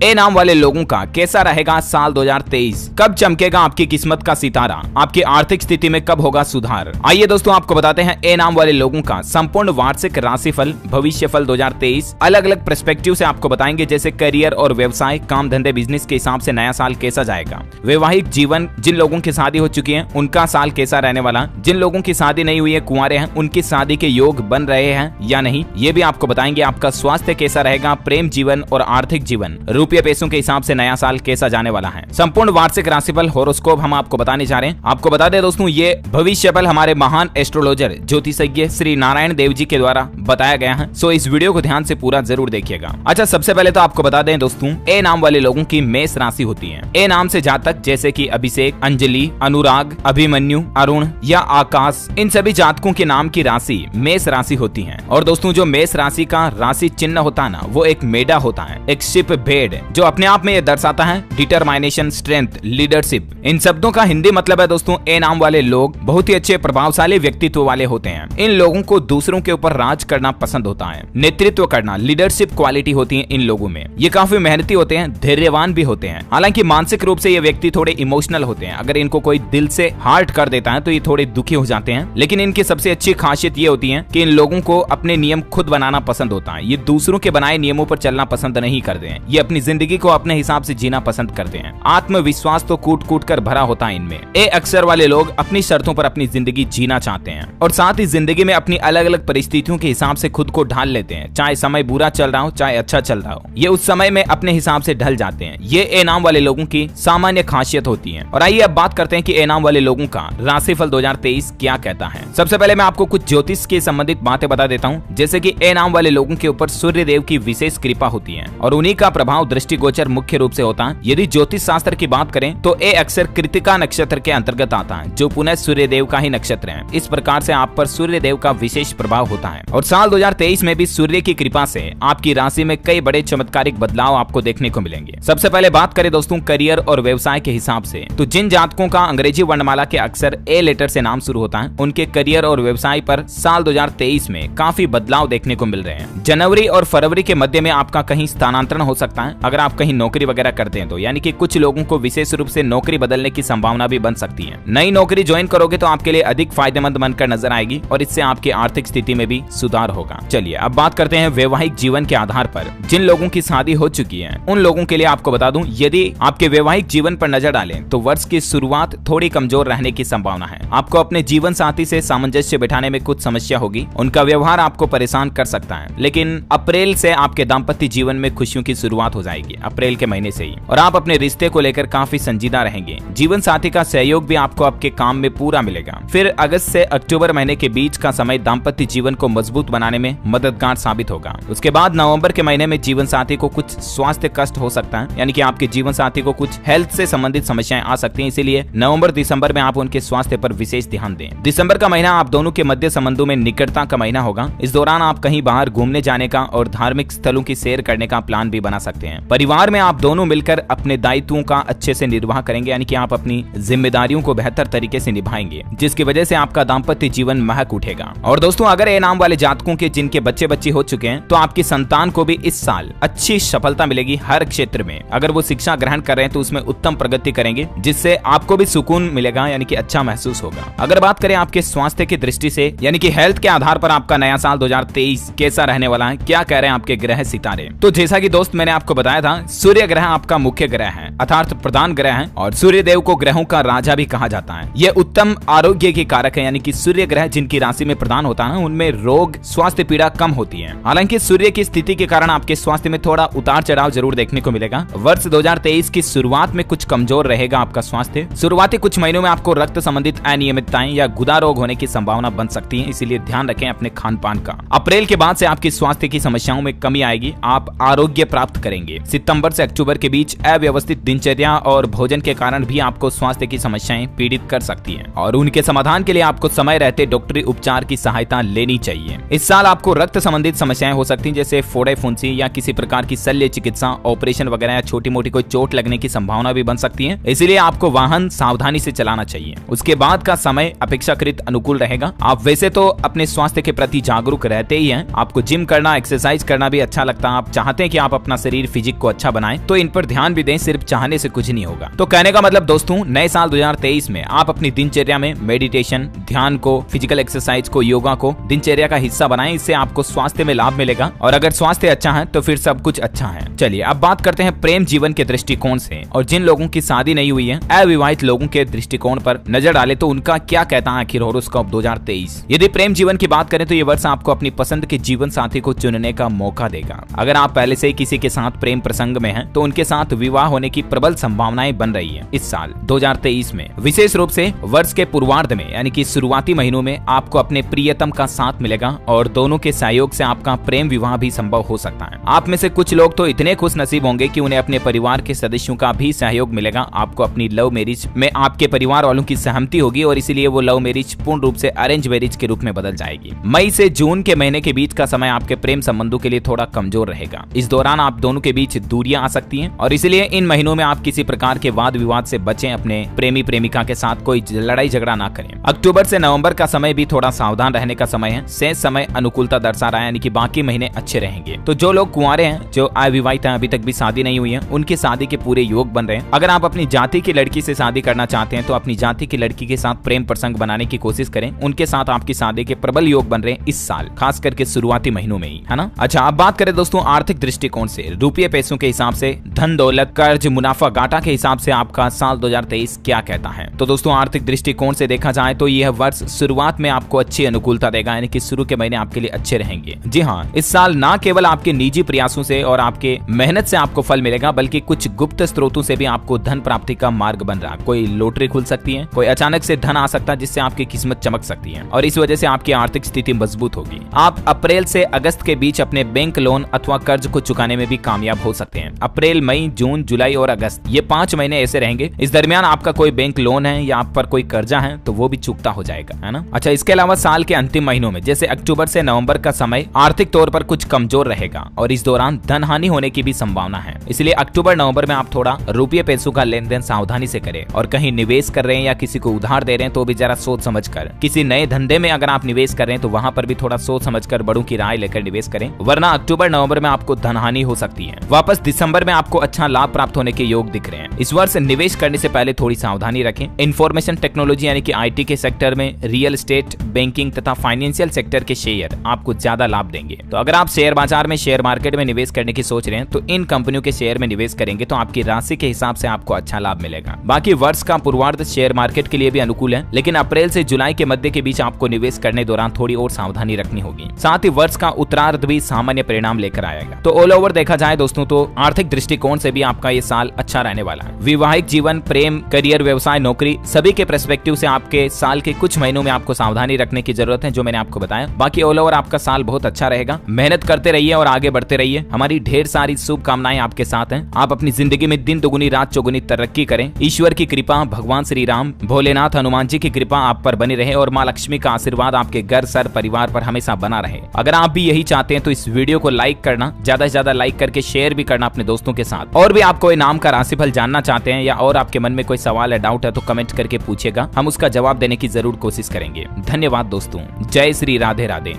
ए नाम वाले लोगों का कैसा रहेगा साल 2023? कब चमकेगा आपकी किस्मत का सितारा? आपकी आर्थिक स्थिति में कब होगा सुधार? आइए दोस्तों आपको बताते हैं ए नाम वाले लोगों का संपूर्ण वार्षिक राशिफल भविष्यफल 2023 अलग अलग पर्सपेक्टिव से आपको बताएंगे, जैसे करियर और व्यवसाय, काम धंधे, बिजनेस के हिसाब से नया साल कैसा जाएगा, वैवाहिक जीवन, जिन लोगों की शादी हो चुकी है उनका साल कैसा रहने वाला, जिन लोगों की शादी नहीं हुई है, कुंवारे हैं, उनकी शादी के योग बन रहे हैं या नहीं, ये भी आपको बताएंगे। आपका स्वास्थ्य कैसा रहेगा, प्रेम जीवन और आर्थिक जीवन, रुपये पैसों के हिसाब से नया साल कैसा जाने वाला है। संपूर्ण वार्षिक राशिफल होरोस्कोप हम आपको बताने जा रहे हैं। आपको बता दें दोस्तों, ये भविष्यफल हमारे महान एस्ट्रोलॉजर ज्योतिषज्ञ श्री नारायण देव जी के द्वारा बताया गया है। सो इस वीडियो को ध्यान से पूरा जरूर देखिएगा। अच्छा, सबसे पहले तो आपको बता दें दोस्तों, ए नाम वाले लोगों की मेष राशि होती है। ए नाम से जातक जैसे कि अभिषेक, अंजलि, अनुराग, अभिमन्यु, अरुण या आकाश, इन सभी जातकों के नाम की राशि मेष राशि होती है। और दोस्तों, जो मेष राशि का राशि चिन्ह होता है ना, वो एक मेढा होता है, एक शिप भेड़, जो अपने आप में ये दर्शाता है डिटरमाइनेशन, स्ट्रेंथ, लीडरशिप। इन शब्दों का हिंदी मतलब है दोस्तों, ए नाम वाले लोग बहुत ही अच्छे प्रभावशाली व्यक्तित्व वाले होते हैं। इन लोगों को दूसरों के ऊपर राज करना पसंद होता है, नेतृत्व करना, लीडरशिप क्वालिटी होती है इन लोगों में। ये काफी मेहनती होते हैं, धैर्यवान भी होते हैं। हालांकि मानसिक रूप से ये व्यक्ति थोड़े इमोशनल होते हैं। अगर इनको कोई दिल से हार्ट कर देता है तो ये थोड़े दुखी हो जाते हैं। लेकिन इनकी सबसे अच्छी खासियत ये होती है कि इन लोगों को अपने नियम खुद बनाना पसंद होता है। ये दूसरों के बनाए नियमों पर चलना पसंद नहीं करते हैं। ये अपनी जिंदगी को अपने हिसाब से जीना पसंद करते हैं। आत्मविश्वास तो कूट कूट कर भरा होता है इनमें। ए अक्षर वाले लोग अपनी शर्तों पर अपनी जिंदगी जीना चाहते हैं और साथ ही जिंदगी में अपनी अलग अलग परिस्थितियों के हिसाब से खुद को ढाल लेते हैं। चाहे समय बुरा चल रहा हो, चाहे अच्छा चल रहा हो, ये उस समय में अपने हिसाब से ढल जाते हैं। ये ए नाम वाले लोगों की सामान्य खासियत होती है। और आइए अब बात करते हैं कि ए नाम वाले लोगों का राशिफल 2023 क्या कहता है। सबसे पहले मैं आपको कुछ ज्योतिष के संबंधित बातें बता देता हूँ, जैसे कि ए नाम वाले लोगों के ऊपर सूर्य देव की विशेष कृपा होती है और उन्हीं का प्रभाव दृष्टिगोचर मुख्य रूप से होता है। यदि ज्योतिष शास्त्र की बात करें तो ए अक्षर कृतिका नक्षत्र के अंतर्गत आता है, जो पुनः सूर्य देव का ही नक्षत्र है। इस प्रकार से आप पर सूर्य देव का विशेष प्रभाव होता है। और साल 2023 में भी सूर्य की कृपा से आपकी राशि में कई बड़े चमत्कारिक बदलाव आपको देखने को मिलेंगे। सबसे पहले बात करें दोस्तों करियर और व्यवसाय के हिसाब से, तो जिन जातकों का अंग्रेजी वर्णमाला के अक्षर ए लेटर से नाम शुरू होता है, उनके करियर और व्यवसाय पर साल 2023 में काफी बदलाव देखने को मिल रहे हैं। जनवरी और फरवरी के मध्य में आपका कहीं स्थानांतरण हो सकता है, अगर आप कहीं नौकरी वगैरह करते हैं तो, यानी कि कुछ लोगों को विशेष रूप से नौकरी बदलने की संभावना भी बन सकती है। नई नौकरी ज्वाइन करोगे तो आपके लिए अधिक फायदेमंद बनकर नजर आएगी और इससे आपकी आर्थिक स्थिति में भी सुधार होगा। चलिए अब बात करते हैं वैवाहिक जीवन के आधार पर। जिन लोगों की शादी हो चुकी है उन लोगों के लिए आपको बता दूं, यदि आपके वैवाहिक जीवन पर नजर डालें तो वर्ष की शुरुआत थोड़ी कमजोर रहने की संभावना है। आपको अपने जीवन साथी से सामंजस्य बिठाने में कुछ समस्या होगी, उनका व्यवहार आपको परेशान कर सकता है। लेकिन अप्रैल से आपके दाम्पत्य जीवन में खुशियों की शुरुआत हो जाएगी, अप्रैल के महीने से ही, और आप अपने रिश्ते को लेकर काफी संजीदा रहेंगे। जीवन साथी का सहयोग भी आपको आपके काम में पूरा मिलेगा। फिर अगस्त से अक्टूबर महीने के बीच का समय दाम्पत्य जीवन को मजबूत बनाने में मददगार साबित होगा। उसके बाद नवंबर के महीने में जीवन साथी को कुछ स्वास्थ्य कष्ट हो सकता है, यानी कि आपके जीवन साथी को कुछ हेल्थ से संबंधित समस्याएं आ सकती हैं। इसीलिए नवंबर दिसंबर में आप उनके स्वास्थ्य पर विशेष ध्यान दें। दिसंबर का महीना आप दोनों के मध्य संबंधों में निकटता का महीना होगा। इस दौरान आप कहीं बाहर घूमने जाने का और धार्मिक स्थलों की सैर करने का प्लान भी बना सकते हैं। परिवार में आप दोनों मिलकर अपने दायित्वों का अच्छे से निर्वाह करेंगे, यानी कि आप अपनी जिम्मेदारियों को बेहतर तरीके से निभाएंगे, जिसकी वजह से आपका दाम्पत्य जीवन महक उठेगा। और दोस्तों, अगर ए नाम वाले जातकों के जिनके बच्चे बच्ची हो चुके हैं तो आपकी संतान को भी इस साल अच्छी सफलता मिलेगी हर क्षेत्र में। अगर वो शिक्षा ग्रहण कर रहे हैं तो उसमें उत्तम प्रगति करेंगे, जिससे आपको भी सुकून मिलेगा, यानी कि अच्छा महसूस होगा। अगर बात करें आपके स्वास्थ्य की दृष्टि से, यानी कि हेल्थ के आधार पर आपका नया साल 2023 कैसा रहने वाला है, क्या कह रहे हैं आपके ग्रह सितारे। तो जैसा कि दोस्त मैंने आपको बताया था, सूर्य ग्रह आपका मुख्य ग्रह है, अर्थात प्रधान ग्रह है, और सूर्य देव को ग्रहों का राजा भी कहा जाता है। ये उत्तम आरोग्य की कारक है, यानी कि सूर्य ग्रह जिनकी राशि में प्रदान होता है उनमें रोग, स्वास्थ्य पीड़ा कम होती है। हालांकि सूर्य की स्थिति के कारण आपके स्वास्थ्य में थोड़ा उतार चढ़ाव जरूर देखने को मिलेगा। वर्ष 2023 की शुरुआत में कुछ कमजोर रहेगा आपका स्वास्थ्य। शुरुआती कुछ महीनों में आपको रक्त संबंधित अनियमितताएं या गुदा रोग होने की संभावना बन सकती है, इसीलिए ध्यान रखें अपने खान पान का। अप्रैल के बाद से आपकी स्वास्थ्य की समस्याओं में कमी आएगी, आप आरोग्य प्राप्त करेंगे। सितंबर से अक्टूबर के बीच अव्यवस्थित दिनचर्या और भोजन के कारण भी आपको स्वास्थ्य की समस्याएं पीड़ित कर सकती हैं और उनके समाधान के लिए आपको समय रहते डॉक्टरी उपचार की सहायता लेनी चाहिए। इस साल आपको रक्त संबंधित समस्याएं हो सकती हैं, जैसे फोड़े फुंसी या किसी प्रकार की शल्य चिकित्सा, ऑपरेशन वगैरह या छोटी मोटी कोई चोट लगने की संभावना भी बन सकती है। इसीलिए आपको वाहन सावधानी से चलाना चाहिए। उसके बाद का समय अपेक्षाकृत अनुकूल रहेगा। आप वैसे तो अपने स्वास्थ्य के प्रति जागरूक रहते ही हैं, आपको जिम करना, एक्सरसाइज करना भी अच्छा लगता है। आप चाहते हैं कि आप अपना शरीर फिजिकल म्यूजिक को अच्छा बनाएं, तो इन पर ध्यान भी दें, सिर्फ चाहने से कुछ नहीं होगा। तो कहने का मतलब दोस्तों, नए साल 2023 में आप अपनी दिनचर्या में मेडिटेशन, ध्यान को, फिजिकल एक्सरसाइज को, योगा को दिनचर्या का हिस्सा बनाएं। इससे आपको स्वास्थ्य में लाभ मिलेगा और अगर स्वास्थ्य अच्छा है तो फिर सब कुछ अच्छा है। चलिए अब बात करते हैं प्रेम जीवन के दृष्टिकोण से, और जिन लोगों की शादी नहीं हुई है, अविवाहित लोगों के दृष्टिकोण पर नजर डाले तो उनका क्या कहता है आखिर हॉरोस्कोप 2023। यदि प्रेम जीवन की बात करें तो ये वर्ष आपको अपनी पसंद के जीवन साथी को चुनने का मौका देगा। अगर आप पहले से ही किसी के साथ प्रेम प्रसंग में हैं, तो उनके साथ विवाह होने की प्रबल संभावनाएं बन रही है। इस साल 2023 में विशेष रूप से वर्ष के पूर्वार्ध में यानी कि शुरुआती महीनों में आपको अपने प्रियतम का साथ मिलेगा और दोनों के सहयोग से आपका प्रेम विवाह भी संभव हो सकता है। आप में से कुछ लोग तो इतने खुश नसीब होंगे कि उन्हें अपने परिवार के सदस्यों का भी सहयोग मिलेगा। आपको अपनी लव मैरिज में आपके परिवार वालों की सहमति होगी और इसीलिए वो लव मैरिज पूर्ण रूप से अरेंज मैरिज के रूप में बदल जाएगी। मई से जून के महीने के बीच का समय आपके प्रेम संबंधों के लिए थोड़ा कमजोर रहेगा। इस दौरान आप दोनों के बीच दूरियां आ सकती हैं और इसलिए इन महीनों में आप किसी प्रकार के वाद विवाद से बचें। अपने प्रेमी प्रेमिका के साथ कोई लड़ाई झगड़ा ना करें। अक्टूबर से नवंबर का समय भी थोड़ा सावधान रहने का समय है। शेष समय अनुकूलता दर्शा रहा है, यानी कि बाकी महीने अच्छे रहेंगे। तो जो लोग कुंवारे हैं, जो अविवाहित हैं, अभी तक भी शादी नहीं हुई है, उनकी शादी के पूरे योग बन रहे हैं। अगर आप अपनी जाति की लड़की से शादी करना चाहते हैं तो अपनी जाति की लड़की के साथ प्रेम प्रसंग बनाने की कोशिश करें। उनके साथ आपकी शादी के प्रबल योग बन रहे हैं इस साल, खास करके शुरुआती महीनों में ही, है ना। अच्छा, अब बात करें दोस्तों आर्थिक दृष्टिकोण से, रुपये पैसों के हिसाब से, धन दौलत, कर्ज, मुनाफा घाटा के हिसाब से आपका साल 2023 क्या कहता है। तो दोस्तों आर्थिक दृष्टिकोण से देखा जाए तो यह वर्ष शुरुआत में आपको अच्छी अनुकूलता देगा, यानी कि शुरू के महीने आपके लिए अच्छे रहेंगे। जी हाँ, इस साल न केवल आपके निजी प्रयासों से और आपके मेहनत से आपको फल मिलेगा, बल्कि कुछ गुप्त स्रोतों से भी आपको धन प्राप्ति का मार्ग बन रहा है। कोई लॉटरी खुल सकती है, कोई अचानक से धन आ सकता है जिससे आपकी किस्मत चमक सकती है और इस वजह से आपकी आर्थिक स्थिति मजबूत होगी। आप अप्रैल से अगस्त के बीच अपने बैंक लोन अथवा कर्ज को चुकाने में भी कामयाब हो सकते हैं। अप्रैल, मई, जून, जुलाई और अगस्त, ये 5 महीने ऐसे रहेंगे। इस दरमियान आपका कोई बैंक लोन है या आप पर कोई कर्जा है तो वो भी चुकता हो जाएगा, है ना। अच्छा, इसके अलावा साल के अंतिम महीनों में जैसे अक्टूबर से नवंबर का समय आर्थिक तौर पर कुछ कमजोर रहेगा और इस दौरान धन हानि होने की भी संभावना है। इसलिए अक्टूबर नवंबर में आप थोड़ा रुपये पैसों का लेन देन सावधानी से करें और कहीं निवेश कर रहे हैं या किसी को उधार दे रहे हैं तो भी जरा सोच समझ कर। किसी नए धंधे में अगर आप निवेश कर रहे हैं तो वहां पर भी थोड़ा सोच समझ कर बड़ों की राय लेकर निवेश करें, वरना अक्टूबर नवंबर में आपको धन हानि हो सकती है। वापस दिसंबर में आपको अच्छा लाभ प्राप्त होने के योग दिख रहे हैं। इस वर्ष निवेश करने से पहले थोड़ी सावधानी रखें। इंफॉर्मेशन टेक्नोलॉजी यानी कि IT के सेक्टर में, रियल एस्टेट, बैंकिंग तथा फाइनेंशियल सेक्टर के शेयर आपको ज्यादा लाभ देंगे। तो अगर आप शेयर बाजार में, शेयर मार्केट में निवेश करने की सोच रहे हैं तो इन कंपनियों के शेयर में निवेश करेंगे तो आपकी राशि के हिसाब से आपको अच्छा लाभ मिलेगा। बाकी वर्ष का पूर्वार्ध शेयर मार्केट के लिए भी अनुकूल है, लेकिन अप्रैल से जुलाई के मध्य के बीच आपको निवेश करने दौरान थोड़ी और सावधानी रखनी होगी। साथ ही वर्ष का उत्तरार्ध भी सामान्य परिणाम लेकर आएगा। तो ऑल ओवर देखा जाए दोस्तों तो आर्थिक दृष्टिकोण से भी आपका ये साल अच्छा रहने वाला है। वैवाहिक जीवन, प्रेम, करियर, व्यवसाय, नौकरी, सभी के पर्सपेक्टिव से आपके साल के कुछ महीनों में आपको सावधानी रखने की जरूरत है, जो मैंने आपको बताया। बाकी ऑल ओवर आपका साल बहुत अच्छा रहेगा। मेहनत करते रहिए और आगे बढ़ते रहिए। हमारी ढेर सारी शुभकामनाएं आपके साथ हैं। आप अपनी जिंदगी में दिन दुगुनी रात चौगुनी तरक्की करें। ईश्वर की कृपा, भगवान श्री राम, भोलेनाथ, हनुमान जी की कृपा आप पर बनी रहे और माँ लक्ष्मी का आशीर्वाद आपके घर, सर, परिवार पर हमेशा बना रहे। अगर आप भी यही चाहते हैं तो इस वीडियो को लाइक करना, ज्यादा से ज्यादा लाइक करके शेयर भी करना अपने दोस्तों के साथ। और भी आप कोई नाम का राशिफल जानना चाहते हैं या और आपके मन में कोई सवाल या डाउट है तो कमेंट करके पूछिएगा, हम उसका जवाब देने की जरूर कोशिश करेंगे। धन्यवाद दोस्तों। जय श्री राधे राधे।